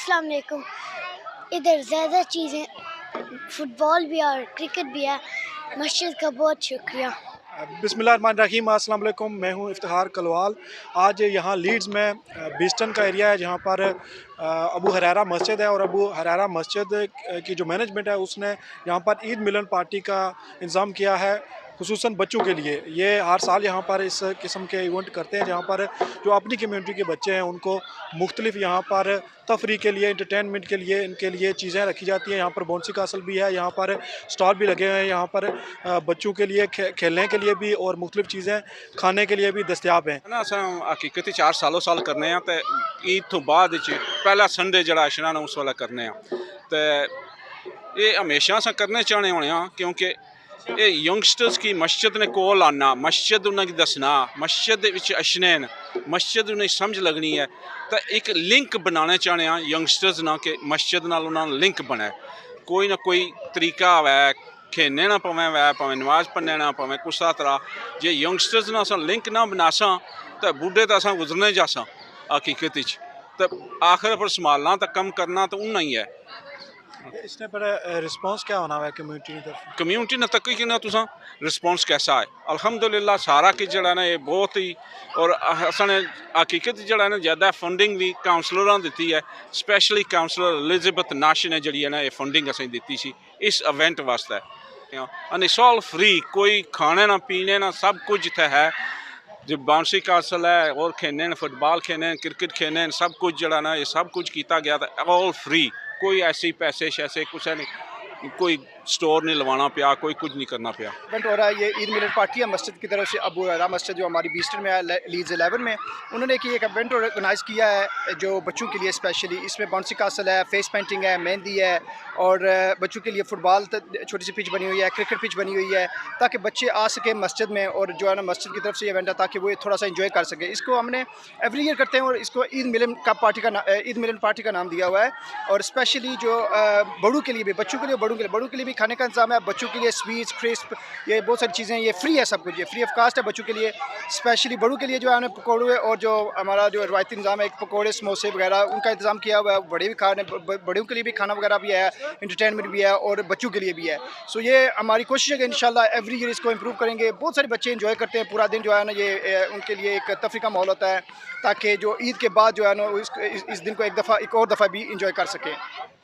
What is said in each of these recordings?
अस्सलाम वालेकुम। इधर ज़्यादा चीज़ें फुटबॉल भी है और क्रिकेट भी है। मस्जिद का बहुत शुक्रिया। बिस्मिल्लाहिर्रहमानिर्रहीम, अस्सलाम वालेकुम। मैं हूं इफ्तिखार कलवाल। आज यहाँ लीड्स में बीस्टन का एरिया है जहाँ पर अबू हरेरा मस्जिद है और अबू हरेरा मस्जिद की जो मैनेजमेंट है उसने यहाँ पर ईद मिलन पार्टी का इंतज़ाम किया है खुसूसन बच्चों के लिए। ये हर साल यहाँ पर इस किस्म के इवेंट करते हैं जहाँ पर जो अपनी कम्यूनिटी के बच्चे हैं उनको मुख्तलिफ यहाँ पर तफरी के लिए, इंटरटेनमेंट के लिए इनके लिए चीज़ें रखी जाती हैं। यहाँ पर बॉन्सी कासल भी है, यहाँ पर स्टॉल भी लगे हुए हैं, यहाँ पर बच्चों के लिए खेलने के लिए भी और मुख्तलिफ चीज़ें खाने के लिए भी दस्तियाब हैं ना। असां हकीकत 4 सालों साल करने हैं तो ईद तो बाद पहला संडे जड़ा अशना उस वाला करने हैं तो ये हमेशा अस करने चाहने होने क्योंकि ये यंगस्टर्स की मस्जिद ने कोल आना, मस्जिद उन्हें दसना, मस्जिद अशने मस्जिद उन्हें समझ लगनी है तो एक लिंक बनाने चाहने यंगस्टर्स ना कि मस्जिद नाल उन्होंने लिंक बने। कोई ना कोई तरीका है खेलने ना पवें वै भावें नमाज पढ़ने ना पवें कुछ तरह जे यंगस्टर्स ना अस लिंक ना बनासा तो बूढ़े तो अस गुजरने जासा हकीकत तो आखिर पर संभालना तो कम करना तो उन्ना ही है। इसने पर रिस्पांस क्या होना है कम्युनिटी की तरफ? कम्यूनिटी ने तक कि ना तुसा रिस्पांस कैसा है? अल्हम्दुलिल्लाह सारा कि जड़ा ना ये बहुत ही और असाने हकीकत जड़ा ना ज़्यादा फंडिंग भी काउंसलर दी है। स्पेशली काउंसलर एलिजाबेथ नाश ने जी है ना ये फंडिंग असें दी सी इस इवेंट वास्ते एंड इट्स ऑल फ्री। कोई खाने ना पीने ना सब कुछ इतने है। जो बाउंसी कासल है और खेलने फुटबॉल खेलने क्रिकेट खेलने सब कुछ जड़ा ना ये सब कुछ किया गया था ऑल फ्री। कोई ऐसी पैसे शैसे कुछ नहीं, कोई स्टोर नहीं लवाना पिया, कोई कुछ नहीं करना पिया। इवेंट हो रहा है, ये ईद मिलन पार्टी है मस्जिद की तरफ से। अबू हरेरा मस्जिद जो हमारी बीस्टन में है लीड्स 11 में, उन्होंने कि एक इवेंट ऑर्गेनाइज़ किया है जो बच्चों के लिए स्पेशली। इसमें बाउंसी कासल है, फेस पेंटिंग है, मेहंदी है और बच्चों के लिए फुटबॉल छोटी सी पिच बनी हुई है, क्रिकेट पिच बनी हुई है ताकि बच्चे आ सकें मस्जिद में और जो है ना मस्जिद की तरफ से इवेंट है ताकि वो थोड़ा सा इंजॉय कर सकें। इसको हमने एवरी ईयर करते हैं और इसको ईद मिलन पार्टी का नाम दिया हुआ है। और स्पेशली जो बड़ों के लिए भी, बच्चों के लिए, बड़ों के लिए भी खाने का इंतजाम है। बच्चों के लिए स्वीट्स, क्रिस्प, ये बहुत सारी चीज़ें, ये फ्री है, सब कुछ ये फ्री ऑफ कास्ट है बच्चों के लिए। स्पेशली बड़ों के लिए जो है ना पकौड़े और जो हमारा जो रवायती निज़ाम है एक पकौड़े समोसे वगैरह उनका इंतजाम किया हुआ है। बड़े भी खाने, बड़ों के लिए भी खाना वगैरह भी है, इंटरटेनमेंट भी है और बच्चों के लिए भी है। सो ये हमारी कोशिश है कि इंशाल्लाह एवरी ईयर इसको इम्प्रूव करेंगे। बहुत सारे बच्चे इंजॉय करते हैं पूरा दिन जो है ना, ये उनके लिए एक तफरी का माहौल होता है ताकि जो ईद के बाद जो है ना इस दिन को एक और दफ़ा भी इंजॉय कर सकें।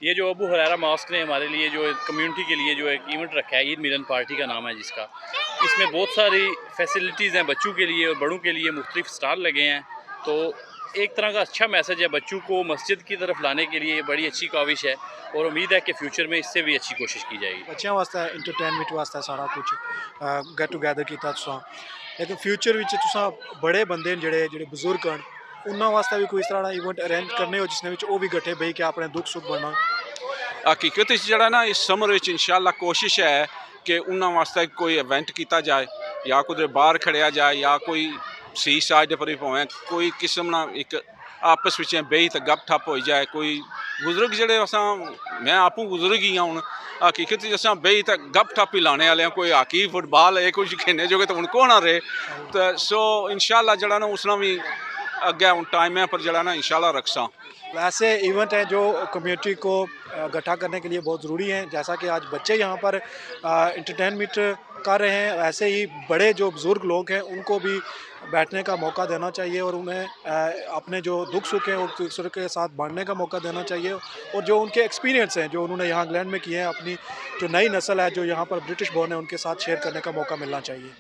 ये जो अबू हरेरा मॉस्क ने हमारे लिए जो कम्युनिटी के लिए जो एक इवेंट रखा है ईद मिलन पार्टी का नाम है जिसका, इसमें बहुत सारी फैसिलिटीज़ हैं बच्चों के लिए और बड़ों के लिए। मुख्तलिफ स्टॉल लगे हैं तो एक तरह का अच्छा मैसेज है बच्चों को मस्जिद की तरफ लाने के लिए। बड़ी अच्छी काविश है और उम्मीद है कि फ्यूचर में इससे भी अच्छी कोशिश की जाएगी। बच्चों वास्ते इंटरटेनमेंट वास्ते सारा कुछ गेट टुगेदर किया तुसां, लेकिन फ्यूचर विच तुसां बड़े बंदे जेह्ड़े बजुर्ग हैं उन्हां वास्ते भी कोई इस तरह का इवेंट अरेंज करने हो जिसने वो भी गठे बही के अपने दुख सुख बनना। हकीकत जड़ा ना इस समर इंशाल्लाह कोशिश है कि उन्होंने वास्ते कोई इवेंट किया जाए या कुछ बाहर खड़िया जाए या कोई सी साइड पर भी भावें कोई किस्म ना एक आपस में बेही तो गप ठप हो जाए। कोई बुजुर्ग जेह्ड़े अस, मैं आपूँ बुजुर्ग ही हूँ, हकीकत अस बेही तो गप ठप ही लाने वाले हैं। कोई हाकी फुटबॉल ये कुछ खेलने जोगे तो हूँ कौन आ रहे तो सो इंशाल्लाह जड़ा ना उसना भी अगे हूँ टाइम है पर जड़ा ना इंशाल्लाह रखसा। ऐसे इवेंट हैं जो कम्युनिटी को इकट्ठा करने के लिए बहुत ज़रूरी हैं। जैसा कि आज बच्चे यहाँ पर इंटरटेनमेंट कर रहे हैं, वैसे ही बड़े जो बुज़ुर्ग लोग हैं उनको भी बैठने का मौका देना चाहिए और उन्हें अपने जो दुख सुख हैं वो एक दूसरे के साथ बांटने का मौका देना चाहिए। और जो उनके एक्सपीरियंस हैं जो उन्होंने यहाँ इंग्लैंड में किए हैं, अपनी जो नई नस्ल है जो यहाँ पर ब्रिटिश बॉर्न है उनके साथ शेयर करने का मौका मिलना चाहिए।